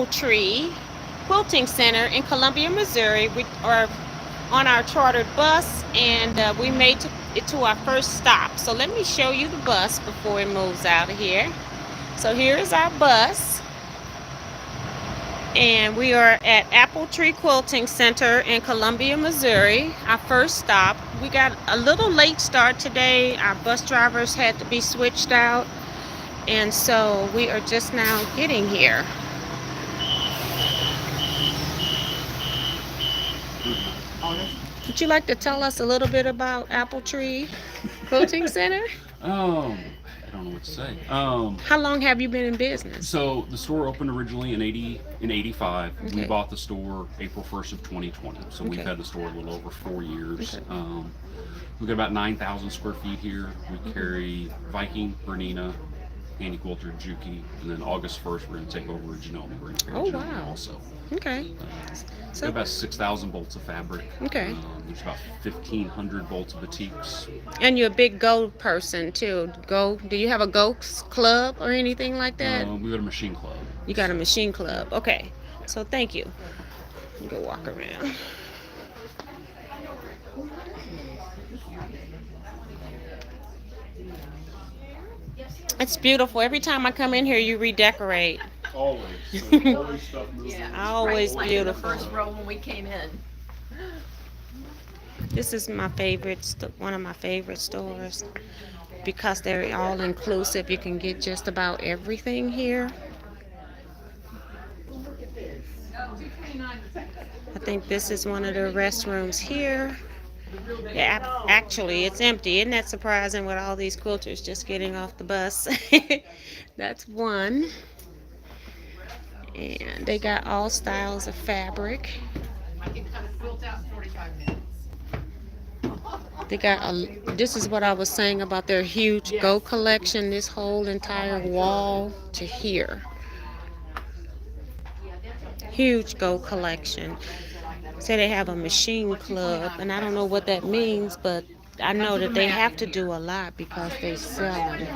Apple Tree Quilting Center in Columbia, Missouri. We are on our chartered bus, and we made it to our first stop. So let me show you the bus before it moves out of here. So here is our bus, and we are at Apple Tree Quilting Center in Columbia, Missouri. Our first stop. We got a little late start today. Our bus drivers had to be switched out, and so we are just now getting here. Would you like to tell us a little bit about Apple Tree Quilting Center? I don't know what to say. How long have you been in business? So the store opened originally in '85. We Okay. bought the store April 1st of 2020. So we've Okay. had the store a little over 4 years. Okay. We've got about 9,000 square feet here. We carry Viking, Bernina, Handy Quilter, Juki, and then August 1st we're going to take over Genome. We're going to carry Oh, Genome wow. also. Okay. Got about 6,000 bolts of fabric. Okay. There's about 1,500 bolts of batiks. And you're a big go person too. Go. Do you have a go club or anything like that? We got a machine club. You got a machine club. Okay. So thank you. You go walk around. It's beautiful. Every time I come in here, you redecorate. Always. There's always stuff moving. Yeah, Always right, like in the beautiful. first row when we came in. This is my favorite, one of my favorite stores because they're all inclusive. You can get just about everything here. I think this is one of the restrooms here. Yeah, actually, it's empty. Isn't that surprising with all these quilters just getting off the bus? That's one. And they got all styles of fabric. I can cut a quilt out in 45 minutes. They got this is what I was saying about their huge Go collection, this whole entire wall to here. Huge Go collection. Say they have a machine club, and I don't know what that means, but I know that they have to do a lot because they sell them.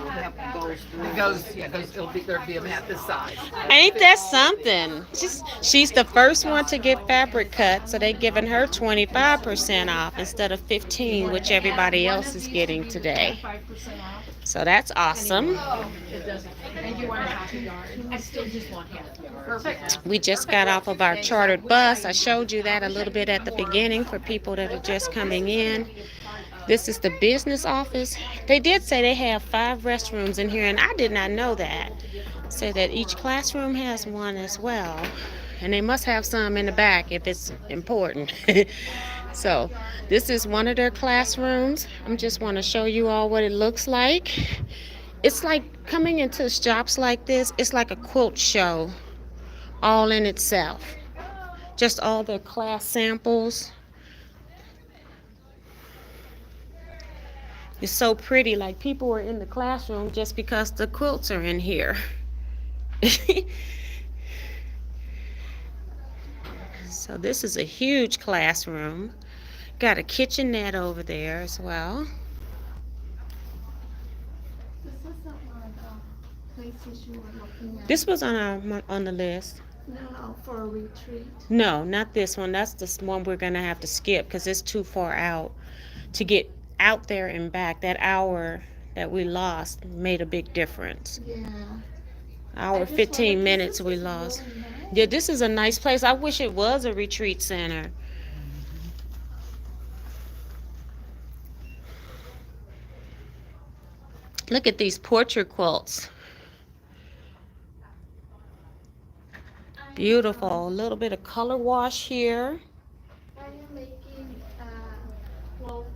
There'll be a mat this size. Ain't that something? She's the first one to get fabric cut, so they giving her 25% off instead of 15, which everybody else is getting today. So that's awesome. And you want a half a yard? I still just want half a yard. Perfect. We just got off of our chartered bus. I showed you that a little bit at the beginning for people that are just coming in. This is the business office. They did say they have 5 restrooms in here, and I did not know that. Say that each classroom has one as well. And they must have some in the back if it's important. So this is one of their classrooms. I just want to show you all what it looks like. It's like coming into shops like this, it's like a quilt show all in itself. Just all their class samples. It's so pretty, like people are in the classroom just because the quilts are in here. So this is a huge classroom. Got a kitchenette over there as well. This isn't one places you were looking at. This was on the list. No, for a retreat. No, not this one. That's the one we're gonna have to skip because it's too far out to get out there and back. That hour that we lost made a big difference. Yeah. Hour 15 minutes we lost. Yeah, this is a nice place. I wish it was a retreat center. Look at these portrait quilts. Beautiful. A little bit of color wash here. I am making a quilt.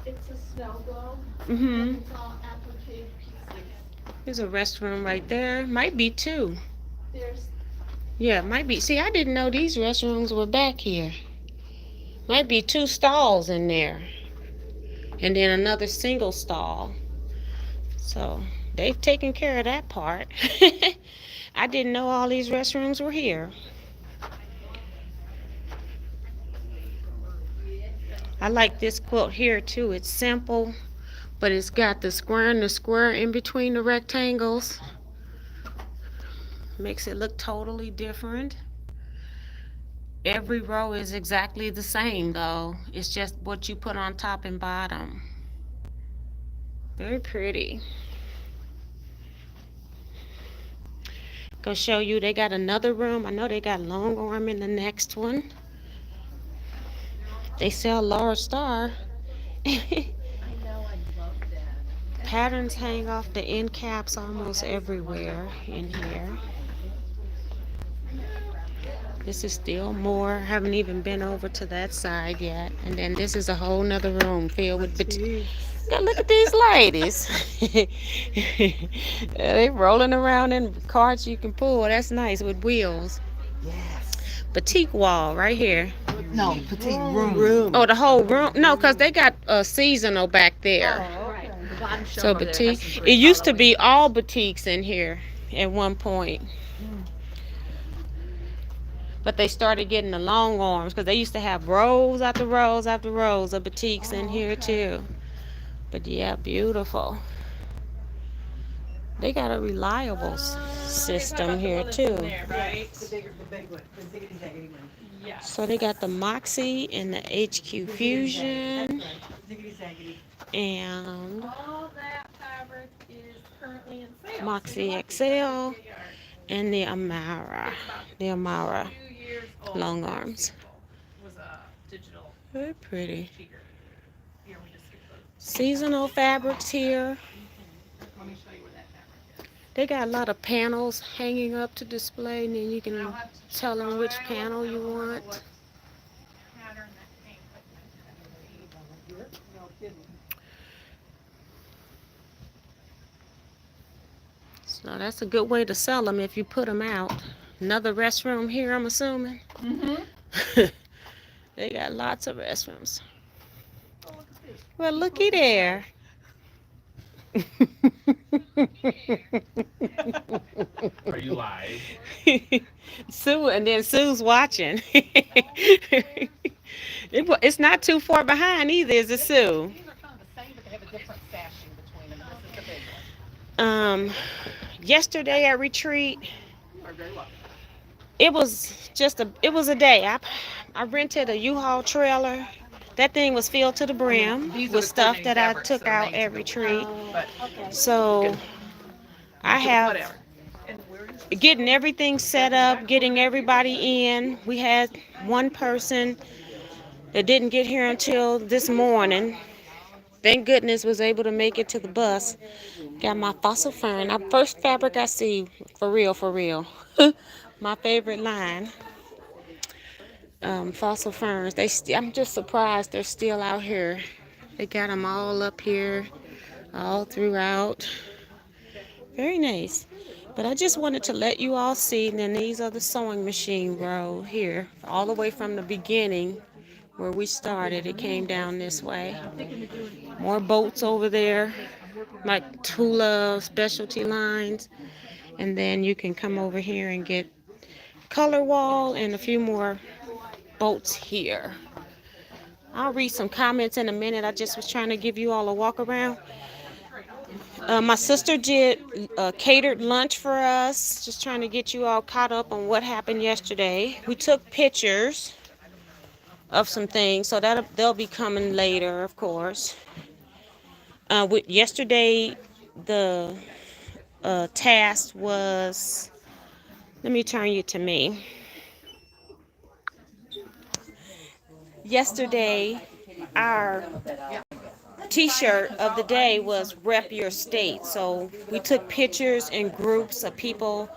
It's a snow globe. Mm-hmm. It's all applique pieces. There's a restroom right there. Might be 2. There's Yeah, might be. See, I didn't know these restrooms were back here. Might be 2 stalls in there. And then another single stall. So they've taken care of that part. I didn't know all these restrooms were here. I like this quilt here too. It's simple, but it's got the square and the square in between the rectangles. Makes it look totally different. Every row is exactly the same though. It's just what you put on top and bottom. Very pretty. Gonna show you they got another room. I know they got long arm in the next one. They sell large star. Patterns hang off the end caps almost everywhere in here. This is still more. Haven't even been over to that side yet. And then this is a whole nother room filled with look at these ladies. They rolling around in carts you can pull. That's nice with wheels. Batik wall right here. No, petite room. Oh, the whole room? No, because they got a seasonal back there. Right. The bottom shelf So over there has some batik. great It used to colorways. be all boutiques in here at one point. But they started getting the long arms because they used to have rows after rows after rows of boutiques in here too. But yeah, beautiful. They got a reliable system here too. So they got the Moxie and the HQ Fusion and All that fabric is currently in sale. Moxie XL and the Amara. The Amara 2 years old. long arms. Was a digital Very pretty. cheater. Here, we just skip those. Seasonal fabrics here. Let me show you where that fabric is. They got a lot of panels hanging up to display, and then you I'll can have to tell them which try. panel I you don't remember want. what pattern that came with. So that's a good way to sell them if you put them out. Another restroom here, I'm assuming. They got lots of restrooms. Well, looky there. Are you live? Sue, and then Sue's watching. It's not too far behind either, is it, Sue? These are kind of the same, but they have a different sashing between them. And this is the big one. Yesterday at retreat, You are very welcome. it was a day. I rented a U-Haul trailer. That thing was filled to the brim These are with the stuff coordinating that I fabrics took that are out made to at go with retreat. But So I have whatever. And where is getting everything set up, getting everybody in. We had one person that didn't get here until this morning. Thank goodness was able to make it to the bus. Got my fossil fern. First fabric I see, for real, for real. My favorite line. Fossil ferns. I'm just surprised they're still out here. They got them all up here, all throughout. Very nice. But I just wanted to let you all see. And then these are the sewing machine row here, all the way from the beginning where we started. It came down this way. More boats over there, like Tula specialty lines. And then you can come over here and get color wall and a few more boats here. I'll read some comments in a minute. I just was trying to give you all a walk around. My sister did catered lunch for us. Just trying to get you all caught up on what happened yesterday. We took pictures of some things, so they'll be coming later, of course. Yesterday, the task was. Let me turn you to me. Yesterday, our T-shirt of the day was rep your state. So we took pictures in groups of people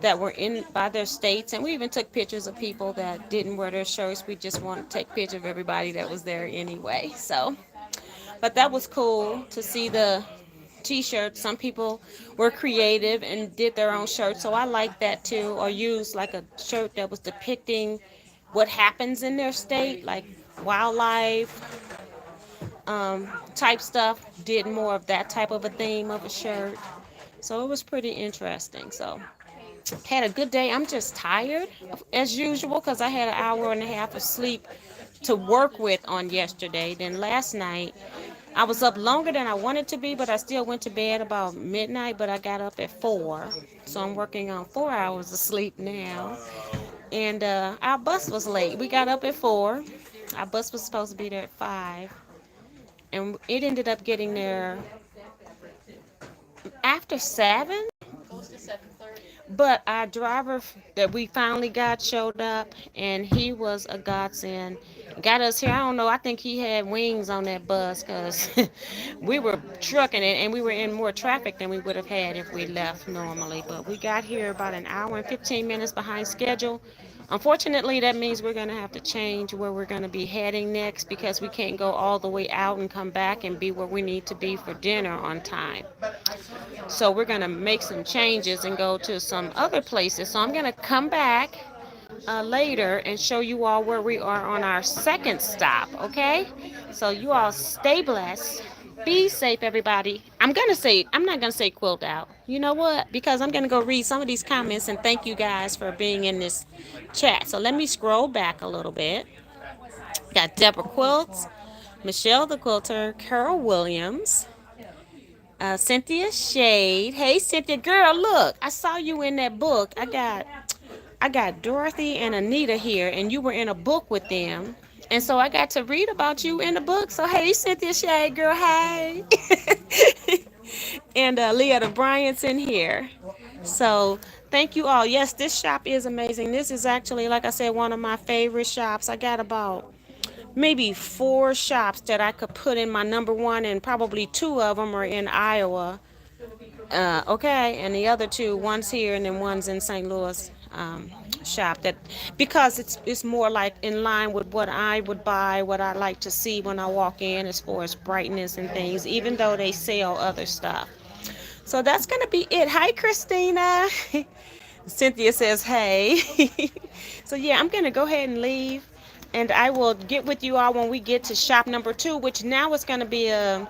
that were in by their states, and we even took pictures of people that didn't wear their shirts. We just wanted to take pictures of everybody that was there anyway. So, but that was cool to see the T-shirts. Some people were creative and did their own shirts, so I like that too. Or used like a shirt that was depicting what happens in their state, like wildlife type stuff. Did more of that type of a theme of a shirt. So it was pretty interesting. So had a good day. I'm just tired as usual because I had an hour and a half of sleep to work with on yesterday. Then last night I was up longer than I wanted to be, but I still went to bed about midnight, but I got up at 4. So I'm working on 4 hours of sleep now. And our bus was late. We got up at 4. Our bus was supposed to be there at 5. And it ended up getting there after 7. Close to 7:30. But our driver that we finally got showed up, and he was a godsend. Got us here. I don't know. I think he had wings on that bus because we were trucking it, and we were in more traffic than we would have had if we left normally. But we got here about an hour and 15 minutes behind schedule. Unfortunately, that means we're going to have to change where we're going to be heading next because we can't go all the way out and come back and be where we need to be for dinner on time. So we're going to make some changes and go to some other places. So I'm going to come back later and show you all where we are on our second stop, okay? So you all stay blessed. Be safe, everybody. I'm not going to say quilt out. You know what? Because I'm going to go read some of these comments and thank you guys for being in this chat. So let me scroll back a little bit. Got Deborah Quilts, Michelle the Quilter, Carol Williams, Cynthia Shade. Hey, Cynthia, girl, look, I saw you in that book. I got Dorothy and Anita here, and you were in a book with them. And so I got to read about you in the book. So, hey, Cynthia Shade, girl, hey. And Leah the Bryant's in here. So, thank you all. Yes, this shop is amazing. This is actually, like I said, one of my favorite shops. I got about maybe 4 shops that I could put in my number one, and probably 2 of them are in Iowa. Okay, and the other 2, one's here and then one's in St. Louis shop. That because it's more like in line with what I would buy, what I like to see when I walk in as far as brightness and things, even though they sell other stuff. So that's gonna be it. Hi, Christina. Cynthia says, hey. So yeah, I'm gonna go ahead and leave. And I will get with you all when we get to shop number 2, which now is going to be a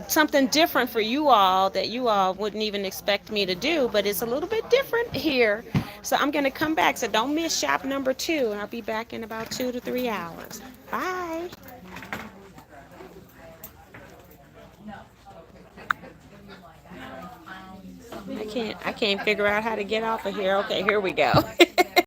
something different for you all that you all wouldn't even expect me to do, but it's a little bit different here. So I'm going to come back. So don't miss shop number 2, and I'll be back in about 2 to 3 hours. Bye. I can't figure out how to get off of here. Okay, here we go.